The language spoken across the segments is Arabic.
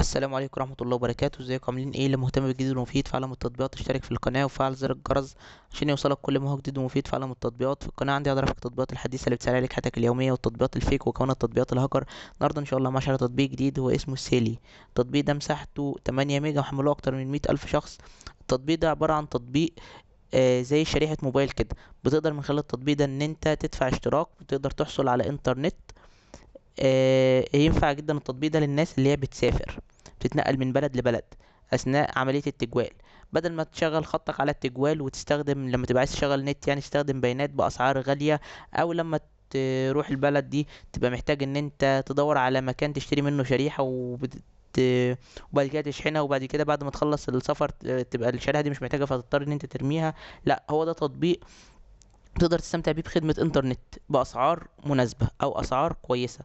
السلام عليكم ورحمة الله وبركاته. ازيكم عاملين ايه؟ اللي مهتم بالجديد والمفيد في عالم التطبيقات اشترك في القناة وفعل زر الجرس عشان يوصلك كل ما هو جديد ومفيد في عالم التطبيقات. في القناة عندي هدرس التطبيقات الحديثة اللي بتسهل عليك حياتك اليومية والتطبيقات الفيك وكمان التطبيقات الهاكر. النهاردة ان شاء الله ماشي على تطبيق جديد هو اسمه سيلي. التطبيق ده مساحته 8 ميجا وحملوه اكتر من 100 ألف شخص. التطبيق ده عبارة عن تطبيق زي شريحة موبايل كده. بتقدر من خلال التطبيق ده ان انت تدفع اشتراك وتقدر تحصل على انترنت. ينفع جدا التطبيق ده للناس اللي هي بتسافر، بتتنقل من بلد لبلد أثناء عملية التجوال. بدل ما تشغل خطك على التجوال وتستخدم لما تبقى عايز تشغل نت، يعني تستخدم بيانات بأسعار غالية، أو لما تروح البلد دي تبقى محتاج ان انت تدور على مكان تشتري منه شريحة وبعد كده تشحنها، وبعد كده بعد ما تخلص السفر تبقى الشريحة دي مش محتاجة فتضطر ان انت ترميها. لا، هو ده تطبيق تقدر تستمتع بيه بخدمة انترنت بأسعار مناسبة او اسعار كويسة.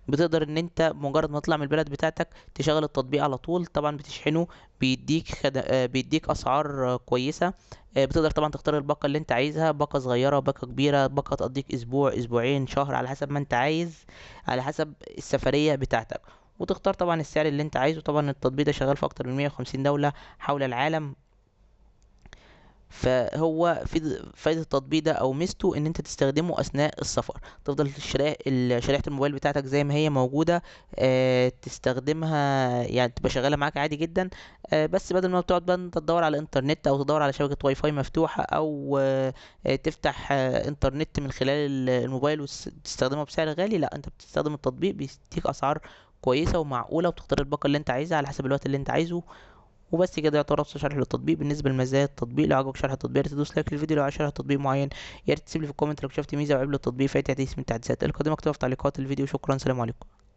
بتقدر ان انت مجرد ما تطلع من البلد بتاعتك تشغل التطبيق على طول، طبعا بتشحنه، بيديك اسعار كويسة. بتقدر طبعا تختار الباقة اللي انت عايزها، باقة صغيرة باقة كبيرة، باقة تقضيك اسبوع اسبوعين شهر على حسب ما انت عايز، على حسب السفرية بتاعتك. وتختار طبعا السعر اللي انت عايزه. طبعا التطبيق ده شغال في اكتر من 150 دولة حول العالم. فهو في فايدة التطبيق ده او ميزته ان انت تستخدمه اثناء السفر. تفضل شريحة الموبايل بتاعتك زي ما هي موجودة، تستخدمها، يعني تبقى شغالة معاك عادي جدا. بس بدل ما بتقعد بقى انت تدور على انترنت او تدور على شبكة واي فاي مفتوحة او تفتح انترنت من خلال الموبايل وتستخدمه بسعر غالي، لا، انت بتستخدم التطبيق بيديك اسعار كويسة ومعقولة، وتختار الباقة اللي انت عايزها على حسب الوقت اللي انت عايزه. وبس كده يعتبر نفس شرح للتطبيق. بالنسبه لمزايا التطبيق، لو عجبك شرح التطبيق يا ريت تدوس لايك للفيديو. لو عايز شرح تطبيق معين يا ريت تسيب لي في الكومنت لو شفت ميزه وعيب للتطبيق فايت تحديث من التحديثات القادمه، اكتبها في تعليقات الفيديو. شكرا، سلام عليكم.